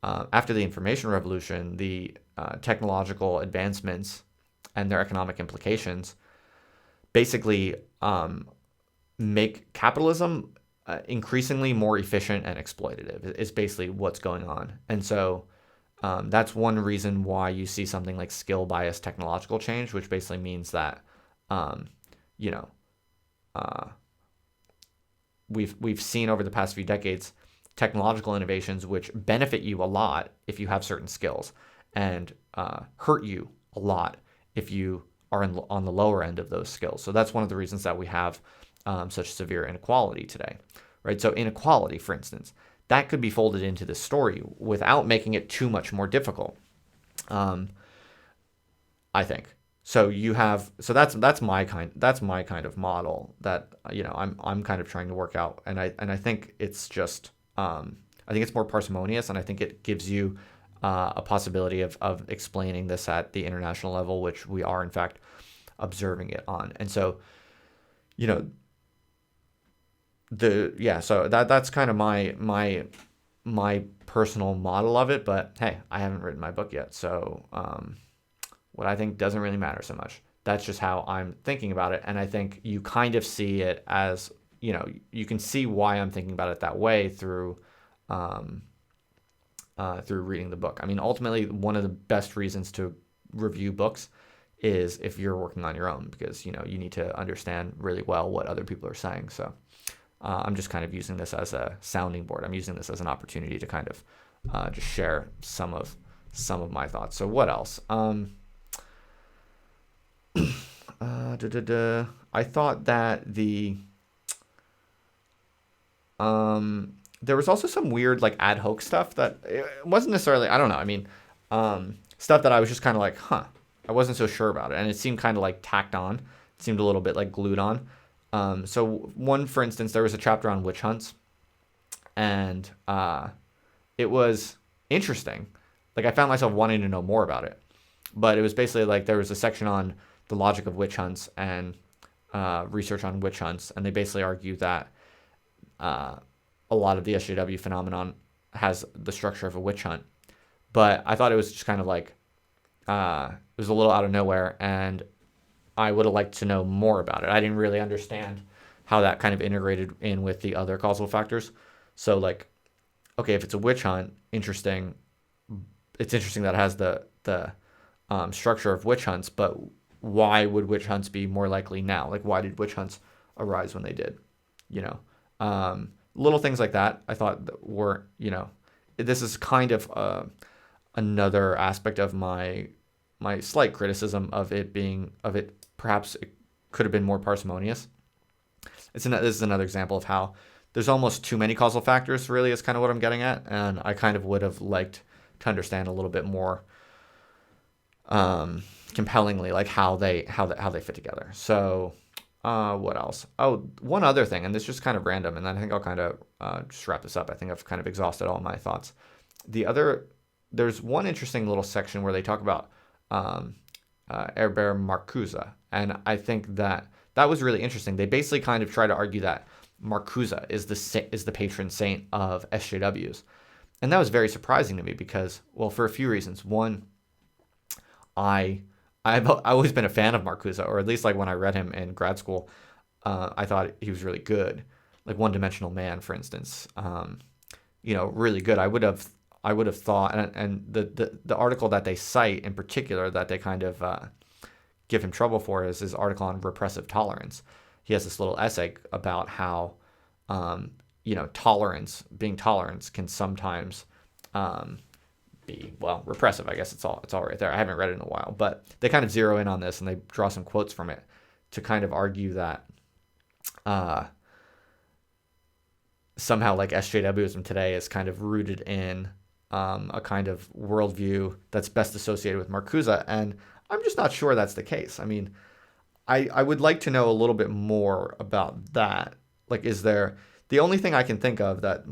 the information revolution, the technological advancements and their economic implications basically make capitalism increasingly more efficient and exploitative is basically what's going on. And so that's one reason why you see something like skill bias technological change, which basically means that we've seen over the past few decades technological innovations which benefit you a lot if you have certain skills, and hurt you a lot if you are on the lower end of those skills. So that's one of the reasons that we have such severe inequality today, right? So inequality, for instance, that could be folded into this story without making it too much more difficult, I think. So that's my kind of model that I'm kind of trying to work out, and I think it's just I think it's more parsimonious, and I think it gives you a possibility of explaining this at the international level, which we are in fact observing it on. And so, So that's kind of my personal model of it. But hey, I haven't written my book yet, so what I think doesn't really matter so much. That's just how I'm thinking about it, and I think you kind of see it as, you can see why I'm thinking about it that way um, through reading the book. I mean, ultimately, one of the best reasons to review books is if you're working on your own, because you need to understand really well what other people are saying. So I'm just kind of using this as a sounding board. I'm using this as an opportunity to kind of just share some of my thoughts. So what else? I thought that there was also some weird like ad hoc stuff that it wasn't necessarily, I don't know. I mean, stuff that I was just kind of like, huh. I wasn't so sure about it, and it seemed kind of like tacked on. It seemed a little bit like glued on. So one, for instance, there was a chapter on witch hunts, and it was interesting. Like I found myself wanting to know more about it, but it was basically like there was a section on the logic of witch hunts and research on witch hunts, and they basically argue that a lot of the SJW phenomenon has the structure of a witch hunt. But I thought it was just kind of like it was a little out of nowhere, and I would have liked to know more about it. I didn't really understand how that kind of integrated in with the other causal factors. So like, okay, if it's a witch hunt, interesting. It's interesting that it has the structure of witch hunts, but why would witch hunts be more likely now? Like, why did witch hunts arise when they did? You know, little things like that. I thought that were, this is kind of another aspect of my slight criticism of it perhaps it could have been more parsimonious. This is another example of how there's almost too many causal factors, really, is kind of what I'm getting at. And I kind of would have liked to understand a little bit more compellingly, like how they fit together. So what else? Oh, one other thing, and this is just kind of random, and then I think I'll kind of just wrap this up. I think I've kind of exhausted all my thoughts. There's one interesting little section where they talk about Herbert Marcuse, and I think that was really interesting. They basically kind of try to argue that Marcuse is the patron saint of SJWs, and that was very surprising to me because, well, for a few reasons. One, I've always been a fan of Marcuse, or at least like when I read him in grad school, I thought he was really good. Like One Dimensional Man, for instance, really good. I would have thought, and the article that they cite in particular that they kind of give him trouble for is his article on repressive tolerance. He has this little essay about how being tolerant can sometimes be, well, repressive. I guess it's all right there. I haven't read it in a while, but they kind of zero in on this and they draw some quotes from it to kind of argue that somehow like SJWism today is kind of rooted in a kind of worldview that's best associated with Marcuse, and I'm just not sure that's the case. I mean, I would like to know a little bit more about that. Like, is there, the only thing I can think of that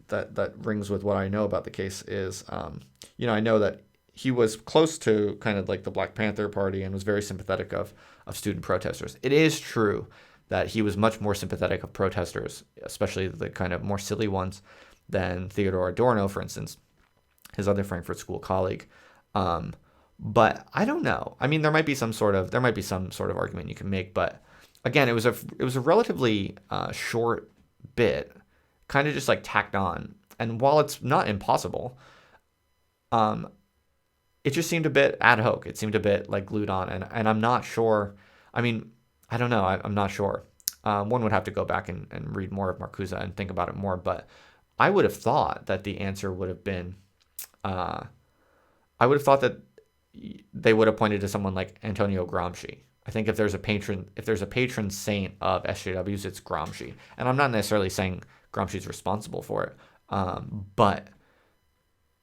that rings with what I know about the case is, I know that he was close to kind of like the Black Panther Party and was very sympathetic of student protesters. It is true that he was much more sympathetic of protesters, especially the kind of more silly ones, than Theodor Adorno, for instance, his other Frankfurt School colleague. But I don't know. I mean, there might be some sort of argument you can make, but again, it was a relatively short bit, kind of just like tacked on. And while it's not impossible, it just seemed a bit ad hoc. It seemed a bit like glued on, and I'm not sure. I mean, I don't know. I'm not sure. One would have to go back and read more of Marcuse and think about it more, but I would have thought that the answer would have been, I would have thought that they would have pointed to someone like Antonio Gramsci. I think if there's a patron saint of SJWs, it's Gramsci. And I'm not necessarily saying Gramsci's responsible for it, but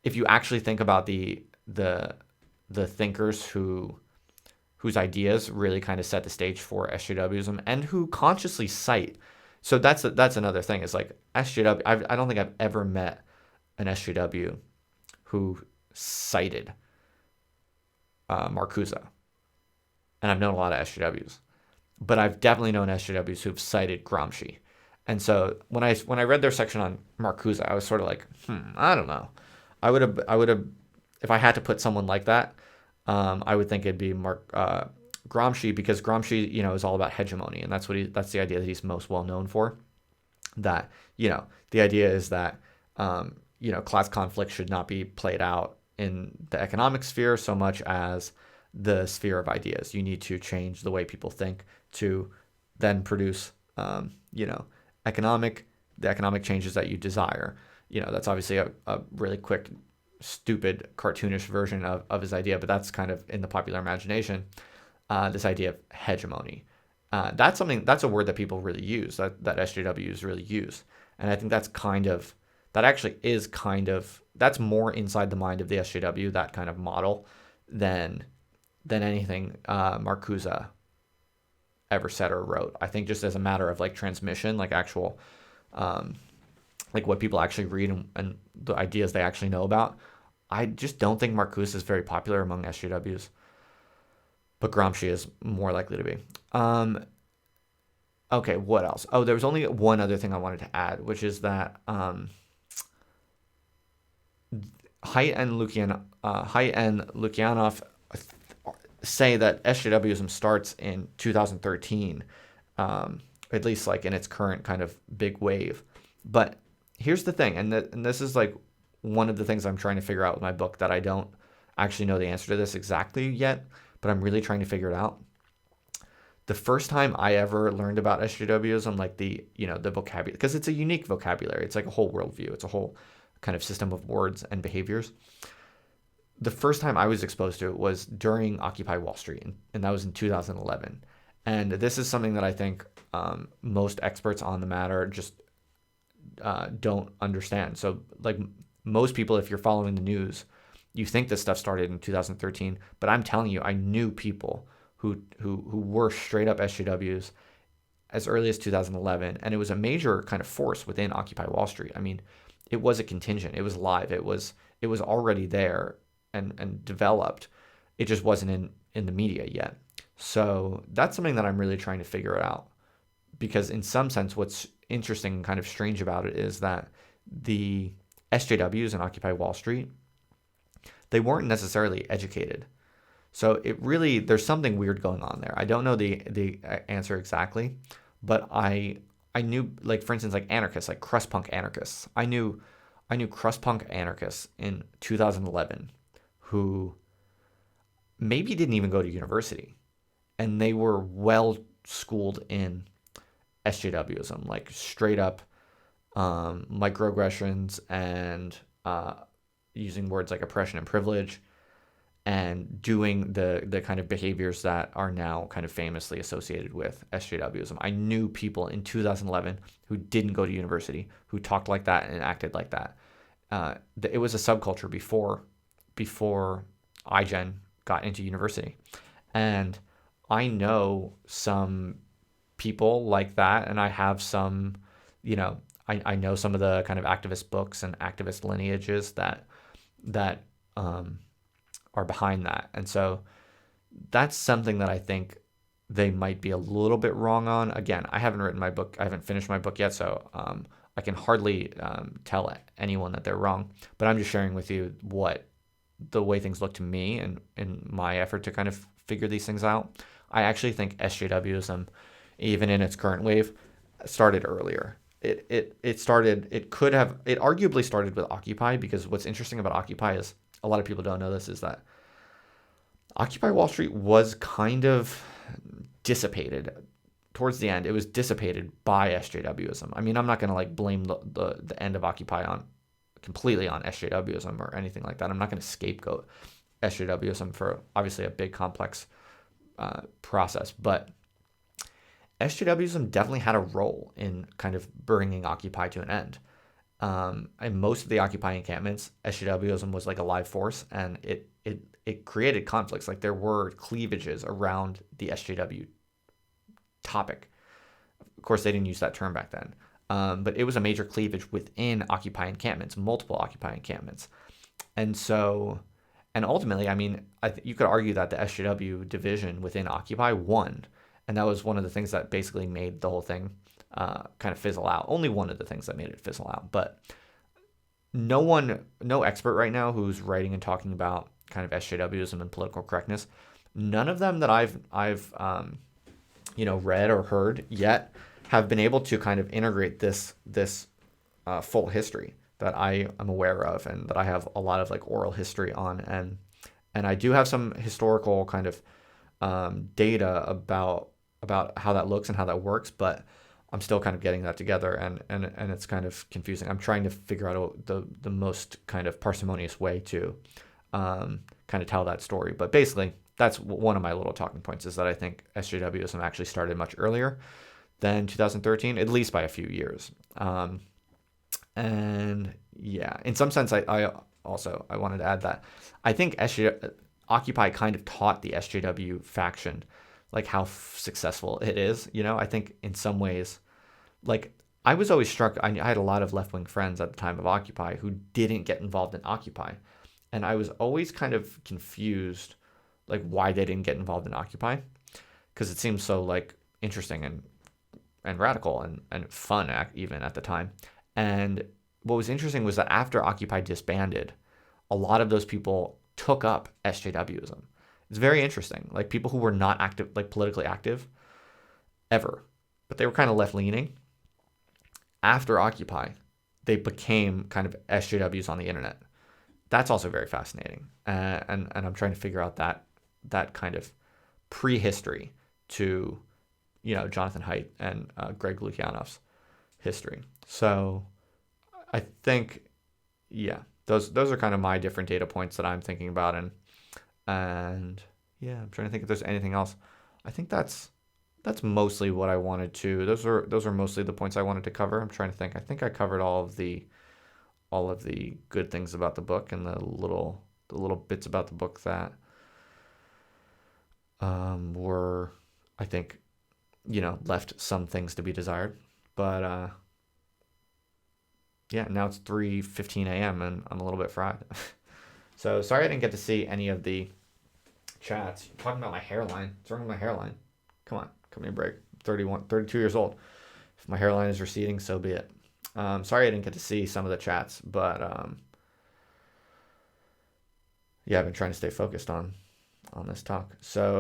if you actually think about the thinkers whose ideas really kind of set the stage for SJWism and who consciously cite. So that's another thing. Is like SJW. I don't think I've ever met an SJW who cited Marcuse, and I've known a lot of SJWs, but I've definitely known SJWs who've cited Gramsci, And so when I read their section on Marcuse, I was sort of like, I don't know. I would have if I had to put someone like that, I would think it'd be Gramsci, because Gramsci, is all about hegemony, and that's the idea that he's most well known for. That the idea is that class conflict should not be played out in the economic sphere so much as the sphere of ideas. You need to change the way people think to then produce you know the economic changes that you desire. That's obviously a really quick, stupid, cartoonish version of his idea, but that's kind of in the popular imagination. This idea of hegemony. That's a word that people really use, that SJWs really use. And I think that's more inside the mind of the SJW, that kind of model, than anything Marcuse ever said or wrote. I think just as a matter of like transmission, like actual, like what people actually read and the ideas they actually know about, I just don't think Marcuse is very popular among SJWs. But Gramsci is more likely to be. Okay, what else? Oh, there was only one other thing I wanted to add, which is that Haidt and Lukianoff say that SJWism starts in 2013, at least like in its current kind of big wave. But here's the thing, and this is like one of the things I'm trying to figure out with my book, that I don't actually know the answer to this exactly yet, but I'm really trying to figure it out. The first time I ever learned about SJWism, like the vocabulary, because it's a unique vocabulary. It's like a whole worldview. It's a whole kind of system of words and behaviors. The first time I was exposed to it was during Occupy Wall Street, and that was in 2011. And this is something that I think most experts on the matter just don't understand. So, like most people, if you're following the news, you think this stuff started in 2013, but I'm telling you, I knew people who were straight up SJWs as early as 2011, and it was a major kind of force within Occupy Wall Street. I mean, it was a contingent. It was live. It was already there and developed. It just wasn't in the media yet. So that's something that I'm really trying to figure out, because in some sense, what's interesting and kind of strange about it is that the SJWs in Occupy Wall Street, they weren't necessarily educated. So there's something weird going on there. I don't know the answer exactly, but I knew, like, for instance, like anarchists, like crust punk anarchists. I knew crust punk anarchists in 2011 who maybe didn't even go to university, and they were well schooled in SJWism, like straight up microaggressions and using words like oppression and privilege, and doing the kind of behaviors that are now kind of famously associated with SJWism. I knew people in 2011 who didn't go to university, who talked like that and acted like that. It was a subculture before iGen got into university. And I know some people like that, and I have some, I know some of the kind of activist books and activist lineages that are behind that. And so that's something that I think they might be a little bit wrong on. Again, I haven't written my book. I haven't finished my book yet, so I can hardly tell anyone that they're wrong. But I'm just sharing with you the way things look to me, and in my effort to kind of figure these things out. I actually think SJWism, even in its current wave, started earlier. It arguably started with Occupy, because what's interesting about Occupy is, a lot of people don't know this, is that Occupy Wall Street was kind of dissipated towards the end. It was dissipated by SJWism. I mean, I'm not going to like blame the end of Occupy completely on SJWism or anything like that. I'm not going to scapegoat SJWism for obviously a big complex process, but SJWism definitely had a role in kind of bringing Occupy to an end. And most of the Occupy encampments, SJWism was like a live force, and it created conflicts. Like, there were cleavages around the SJW topic. Of course, they didn't use that term back then, but it was a major cleavage within Occupy encampments, multiple Occupy encampments. And so, and ultimately, I mean, you could argue that the SJW division within Occupy won, and that was one of the things that basically made the whole thing kind of fizzle out. Only one of the things that made it fizzle out. But no expert right now who's writing and talking about kind of SJWism and political correctness, none of them that I've read or heard yet have been able to kind of integrate this full history that I am aware of and that I have a lot of like oral history on, and I do have some historical kind of data about how that looks and how that works, but I'm still kind of getting that together, and it's kind of confusing. I'm trying to figure out the most kind of parsimonious way to kind of tell that story. But basically, that's one of my little talking points, is that I think SJWism actually started much earlier than 2013, at least by a few years. And yeah, in some sense, I wanted to add that I think Occupy kind of taught the SJW faction like how successful it is. I think in some ways, like I was always struck. I had a lot of left-wing friends at the time of Occupy who didn't get involved in Occupy, and I was always kind of confused, like why they didn't get involved in Occupy, because it seems so like interesting and radical and fun even at the time. And what was interesting was that after Occupy disbanded, a lot of those people took up SJWism. It's very interesting. Like people who were not active, like politically active ever, but they were kind of left-leaning. After Occupy, they became kind of SJWs on the internet. That's also very fascinating. And I'm trying to figure out that kind of prehistory to, Jonathan Haidt and Greg Lukianoff's history. So I think, yeah, those are kind of my different data points that I'm thinking about, and yeah, I'm trying to think if there's anything else. I think that's mostly what I wanted to. Those are mostly the points I wanted to cover. I'm trying to think. I think I covered all of the good things about the book and the little bits about the book that were, I think, left some things to be desired. But yeah, now it's 3:15 a.m. and I'm a little bit fried. So sorry I didn't get to see any of the chats. You're talking about my hairline. What's wrong with my hairline? Come on, cut me a break. 32 years old. If my hairline is receding, so be it. Sorry I didn't get to see some of the chats, but yeah, I've been trying to stay focused on this talk. So